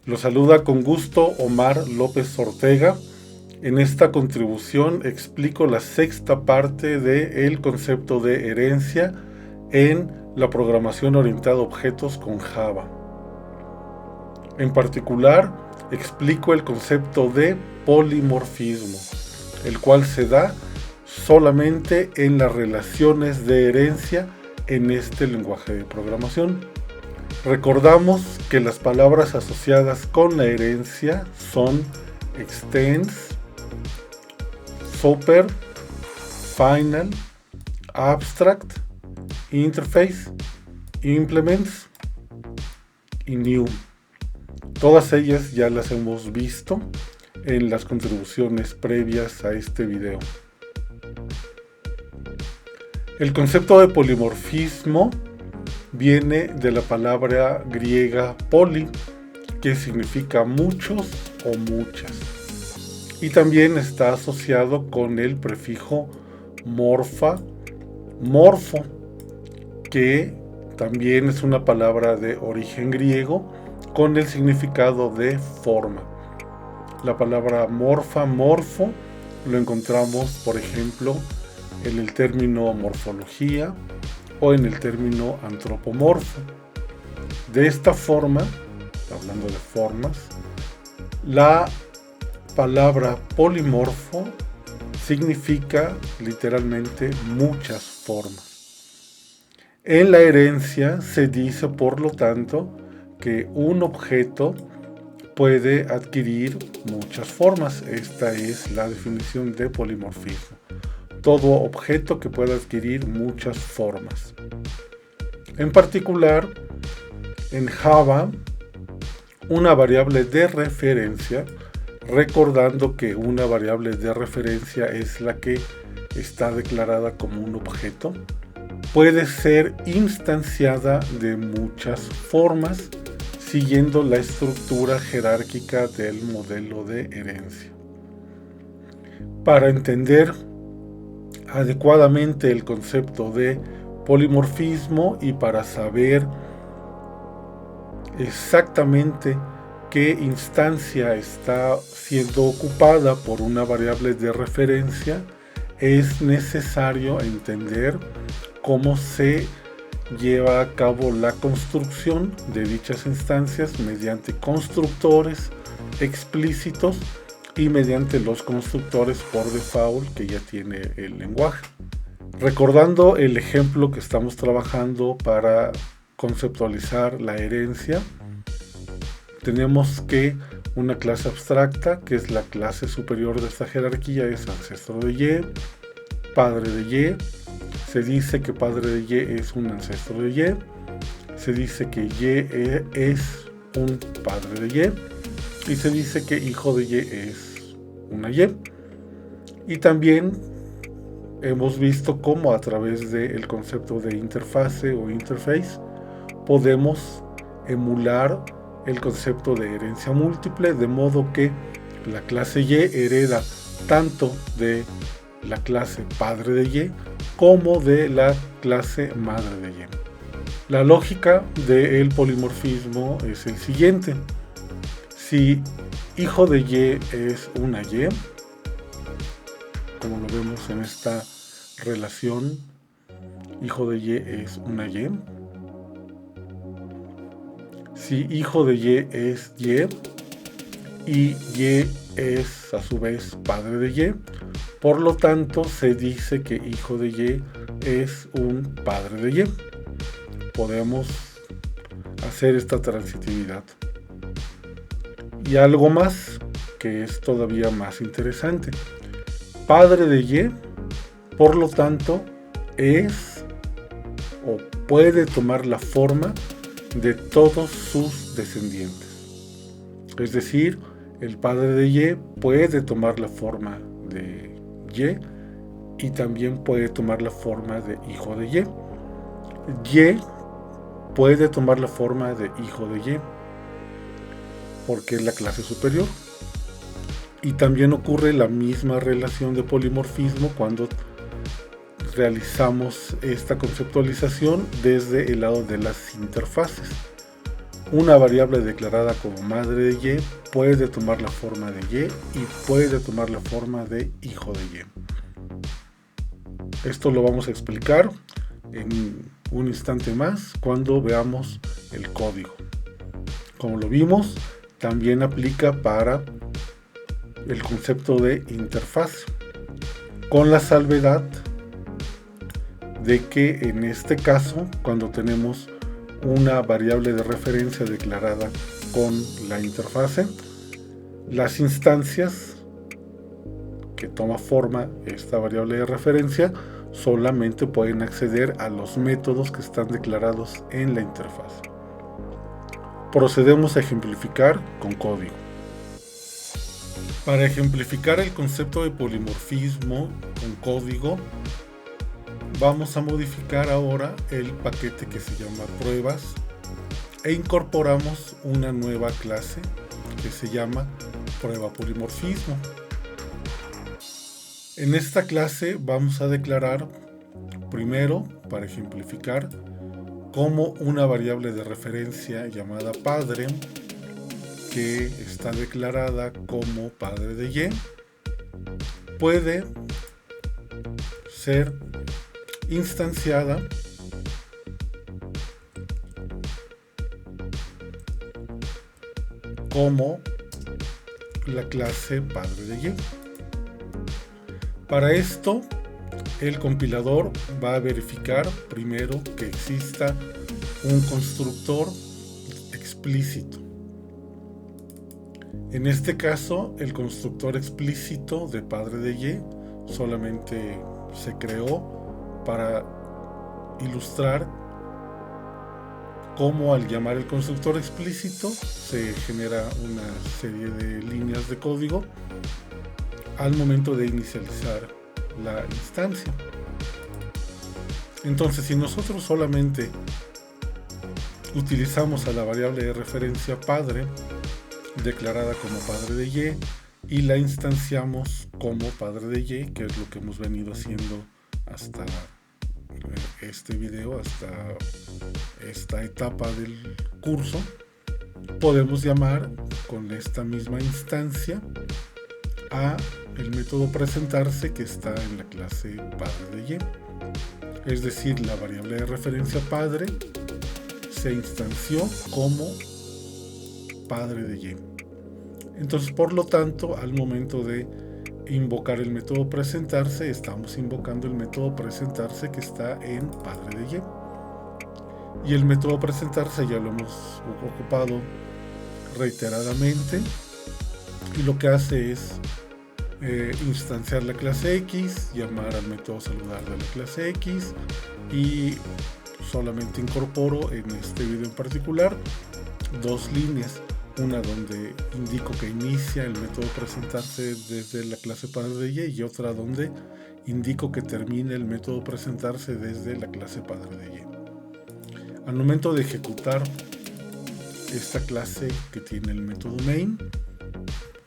Lo saluda con gusto Omar López Ortega. En esta contribución explico la sexta parte del concepto de herencia en la programación orientada a objetos con Java. En particular, explico el concepto de polimorfismo, el cual se da solamente en las relaciones de herencia en este lenguaje de programación. Recordamos que las palabras asociadas con la herencia son extends, super, final, abstract, interface, implements y new. Todas ellas ya las hemos visto en las contribuciones previas a este video. El concepto de polimorfismo viene de la palabra griega poli, que significa muchos o muchas. Y también está asociado con el prefijo morfo, que también es una palabra de origen griego con el significado de forma. La palabra morfo, lo encontramos, por ejemplo, en el término morfología o en el término antropomorfo. De esta forma, hablando de formas, la palabra polimorfo significa literalmente muchas formas. En la herencia se dice, por lo tanto, que un objeto puede adquirir muchas formas. Esta es la definición de polimorfismo. Todo objeto que pueda adquirir muchas formas. En particular, en Java, una variable de referencia, recordando que una variable de referencia es la que está declarada como un objeto, puede ser instanciada de muchas formas, siguiendo la estructura jerárquica del modelo de herencia. Para entender adecuadamente el concepto de polimorfismo y para saber exactamente qué instancia está siendo ocupada por una variable de referencia, es necesario entender cómo se lleva a cabo la construcción de dichas instancias mediante constructores explícitos y mediante los constructores por default que ya tiene el lenguaje. Recordando el ejemplo que estamos trabajando para conceptualizar la herencia, tenemos que una clase abstracta, que es la clase superior de esta jerarquía, es ancestro de Y, padre de Y. Se dice que padre de Y es un ancestro de Y. Se dice que Y es un padre de Y. Y se dice que hijo de Y es una Y. Y también hemos visto cómo a través del concepto de interfase o interface podemos emular el concepto de herencia múltiple, de modo que la clase Y hereda tanto de la clase padre de Y como de la clase madre de Y. La lógica del polimorfismo es el siguiente. Si hijo de Y es una Y, como lo vemos en esta relación, hijo de Y es una Y. Si hijo de Y es Y y Y es a su vez padre de Y, por lo tanto se dice que hijo de Y es un padre de Y. Podemos hacer esta transitividad. Y algo más que es todavía más interesante. Padre de Y, por lo tanto, es o puede tomar la forma de todos sus descendientes. Es decir, el padre de Y puede tomar la forma de Y también puede tomar la forma de hijo de Y. Y puede tomar la forma de hijo de Y, porque es la clase superior. Y también ocurre la misma relación de polimorfismo cuando realizamos esta conceptualización desde el lado de las interfaces. una variable declarada como madre de Y puede tomar la forma de Y y puede tomar la forma de hijo de Y. Esto lo vamos a explicar en un instante más cuando veamos el código. Como lo vimos, también aplica para el concepto de interfaz, con la salvedad de que en este caso, cuando tenemos una variable de referencia declarada con la interfase, las instancias que toma forma esta variable de referencia solamente pueden acceder a los métodos que están declarados en la interfaz. Procedemos a ejemplificar con código. Para ejemplificar el concepto de polimorfismo con código, vamos a modificar ahora el paquete que se llama pruebas e incorporamos una nueva clase que se llama prueba polimorfismo. En esta clase vamos a declarar primero, para ejemplificar, como una variable de referencia llamada padre, que está declarada como padre de Y, puede ser instanciada como la clase padre de Y. Para esto, el compilador va a verificar primero que exista un constructor explícito. En este caso, el constructor explícito de padre de Y solamente se creó para ilustrar cómo al llamar el constructor explícito se genera una serie de líneas de código al momento de inicializar la instancia. Entonces, si nosotros solamente utilizamos a la variable de referencia padre declarada como padre de Y y la instanciamos como padre de Y, que es lo que hemos venido haciendo hasta este video, hasta esta etapa del curso, podemos llamar con esta misma instancia a el método presentarse que está en la clase padre de Y. Es decir, la variable de referencia padre se instanció como padre de Y. Entonces, por lo tanto, al momento de invocar el método presentarse, estamos invocando el método presentarse que está en padre de Y. Y el método presentarse ya lo hemos ocupado reiteradamente y lo que hace es instanciar la clase X, llamar al método saludar de la clase X y solamente incorporo en este video en particular dos líneas, una donde indico que inicia el método presentarse desde la clase padre de Y y otra donde indico que termine el método presentarse desde la clase padre de Y. Al momento de ejecutar esta clase que tiene el método main,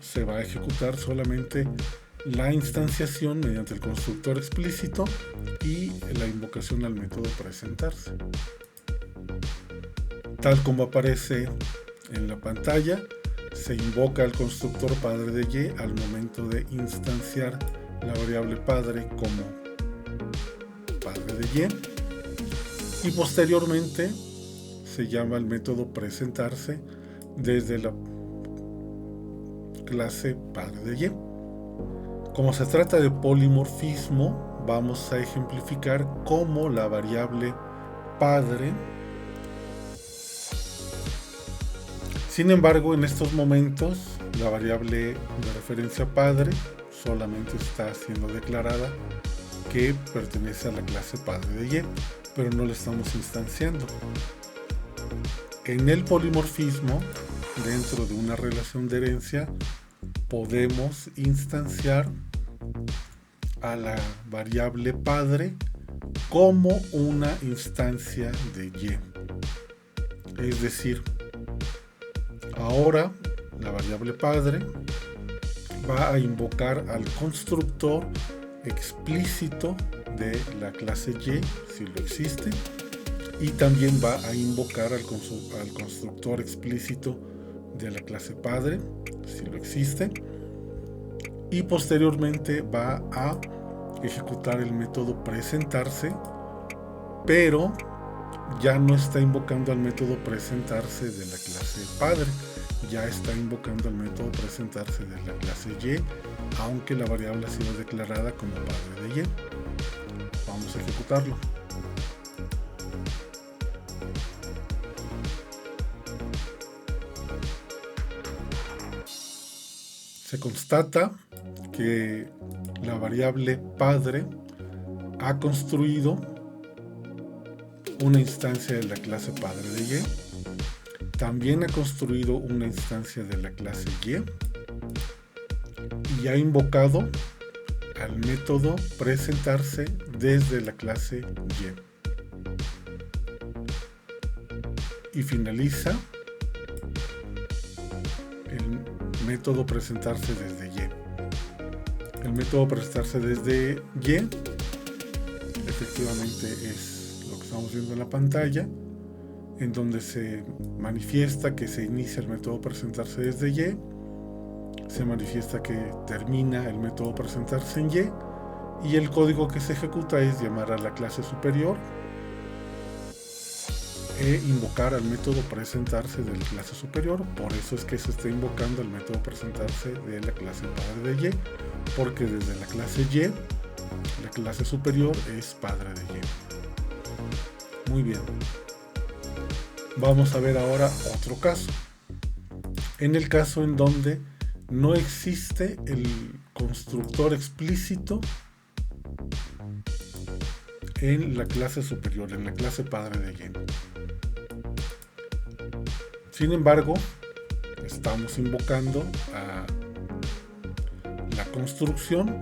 se va a ejecutar solamente la instanciación mediante el constructor explícito y la invocación al método presentarse. Tal como aparece en la pantalla, se invoca el constructor padre de Y al momento de instanciar la variable padre como padre de Y y posteriormente se llama el método presentarse desde la clase padre de Y. Como se trata de polimorfismo, vamos a ejemplificar cómo la variable padre. Sin embargo, en estos momentos, la variable de referencia padre solamente está siendo declarada que pertenece a la clase padre de Y, pero no la estamos instanciando. En el polimorfismo, dentro de una relación de herencia, podemos instanciar a la variable padre como una instancia de Y. Es decir, ahora la variable padre va a invocar al constructor explícito de la clase Y, si lo existe, y también va a invocar al constructor explícito de la clase padre, si lo existe, y posteriormente va a ejecutar el método presentarse, pero ya no está invocando al método presentarse de la clase padre, ya está invocando al método presentarse de la clase Y, aunque la variable ha sido declarada como padre de Y. Vamos a ejecutarlo. Se constata que la variable padre ha construido una instancia de la clase padre de Y, también ha construido una instancia de la clase Y ha invocado al método presentarse desde la clase Y finaliza el método presentarse desde Y. El método presentarse desde Y efectivamente es lo que estamos viendo en la pantalla, en donde se manifiesta que se inicia el método presentarse desde Y, se manifiesta que termina el método presentarse en y el código que se ejecuta es llamar a la clase superior e invocar al método presentarse de la clase superior. Por eso es que se está invocando el método presentarse de la clase padre de Y, porque desde la clase Y, la clase superior es padre de Y. Muy bien. Vamos a ver ahora otro caso. En el caso en donde no existe el constructor explícito en la clase superior, en la clase padre de Y. Sin embargo, estamos invocando a la construcción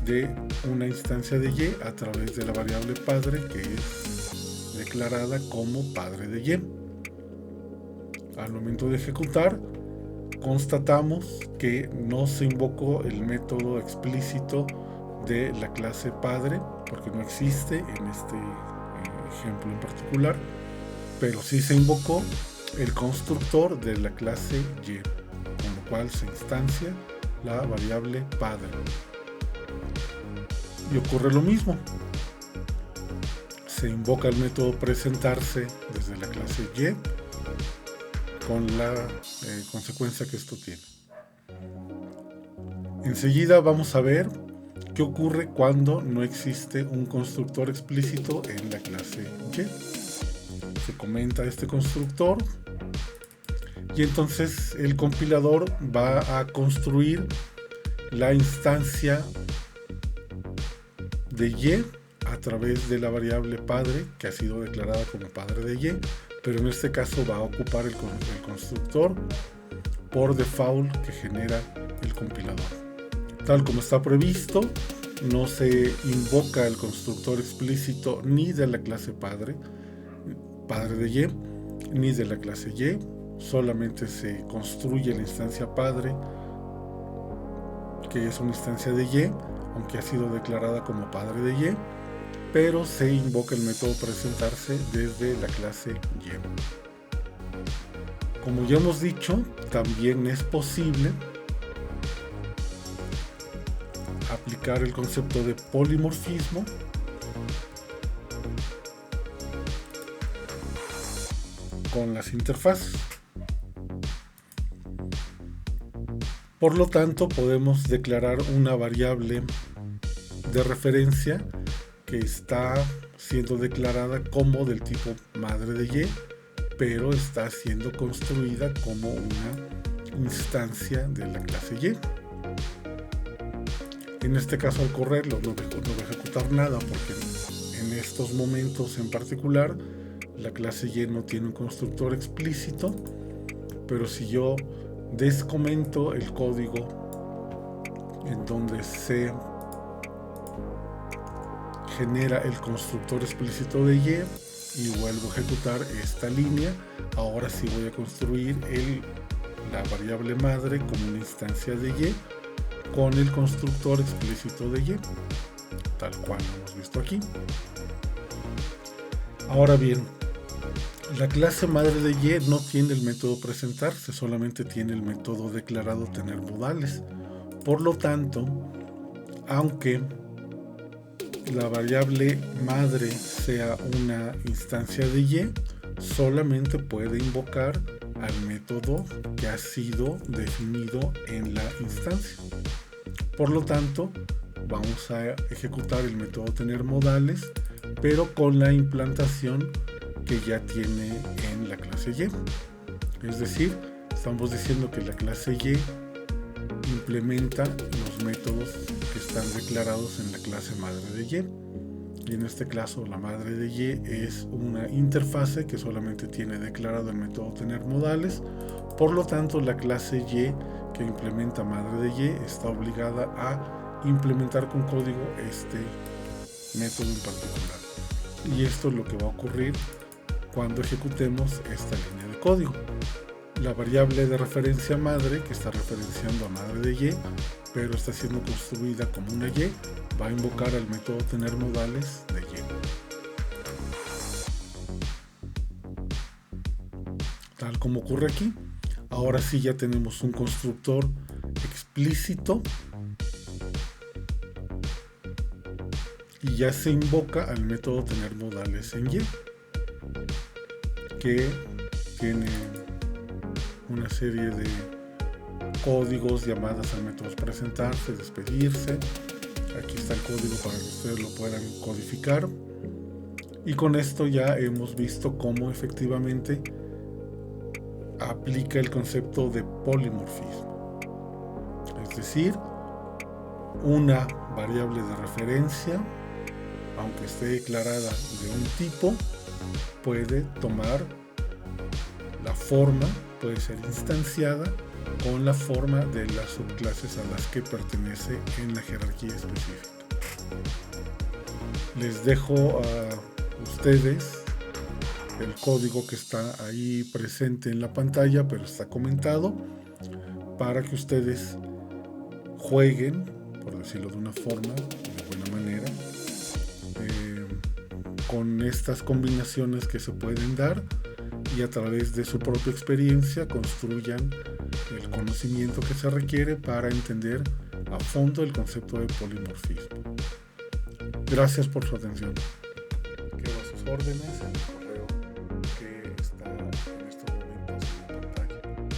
de una instancia de Y a través de la variable padre, que es declarada como padre de Y. Al momento de ejecutar, constatamos que no se invocó el método explícito de la clase padre, porque no existe en este ejemplo en particular, pero sí se invocó el constructor de la clase Y, con lo cual se instancia la variable padre. Y ocurre lo mismo. Se invoca el método presentarse desde la clase Y, con la consecuencia que esto tiene. Enseguida vamos a ver qué ocurre cuando no existe un constructor explícito en la clase Y. Se comenta este constructor y entonces el compilador va a construir la instancia de Y a través de la variable padre, que ha sido declarada como padre de Y, pero en este caso va a ocupar el constructor por default que genera el compilador. Tal como está previsto, no se invoca el constructor explícito ni de la clase padre de Y, ni de la clase Y, solamente se construye la instancia padre, que es una instancia de Y, aunque ha sido declarada como padre de Y, pero se invoca el método presentarse desde la clase Y. Como ya hemos dicho, también es posible aplicar el concepto de polimorfismo con las interfaces. Por lo tanto, podemos declarar una variable de referencia que está siendo declarada como del tipo madre de Y, pero está siendo construida como una instancia de la clase Y. En este caso, al correrlo no va a ejecutar nada, porque en estos momentos en particular la clase Y no tiene un constructor explícito, pero si yo descomento el código en donde se genera el constructor explícito de Y y vuelvo a ejecutar esta línea, ahora sí voy a construir la variable madre como una instancia de Y con el constructor explícito de Y, tal cual lo hemos visto aquí. Ahora bien, La clase madre de Y no tiene el método presentarse, solamente tiene el método declarado tener modales. Por lo tanto, aunque la variable madre sea una instancia de Y, solamente puede invocar al método que ha sido definido en la instancia. Por lo tanto, vamos a ejecutar el método tener modales, pero con la implantación que ya tiene en la clase Y. Es decir, estamos diciendo que la clase Y implementa los métodos que están declarados en la clase madre de Y. Y en este caso, la madre de Y es una interfase que solamente tiene declarado el método tener modales. Por lo tanto, la clase Y que implementa madre de Y está obligada a implementar con código este método en particular. Y esto es lo que va a ocurrir cuando ejecutemos esta línea de código. La variable de referencia madre, que está referenciando a madre de Y, pero está siendo construida como una Y, va a invocar al método tener modales de Y. Tal como ocurre aquí. Ahora sí ya tenemos un constructor explícito y ya se invoca al método tener modales en Y, que tiene una serie de códigos, llamadas a métodos presentarse, despedirse. Aquí está el código para que ustedes lo puedan codificar. Y con esto ya hemos visto cómo efectivamente aplica el concepto de polimorfismo. Es decir, una variable de referencia, aunque esté declarada de un tipo, puede tomar la forma, puede ser instanciada con la forma de las subclases a las que pertenece en la jerarquía específica. Les dejo a ustedes el código que está ahí presente en la pantalla, pero está comentado, para que ustedes jueguen, por decirlo de una forma, de buena manera, con estas combinaciones que se pueden dar, y a través de su propia experiencia construyan el conocimiento que se requiere para entender a fondo el concepto de polimorfismo. Gracias por su atención. Quedo a sus órdenes.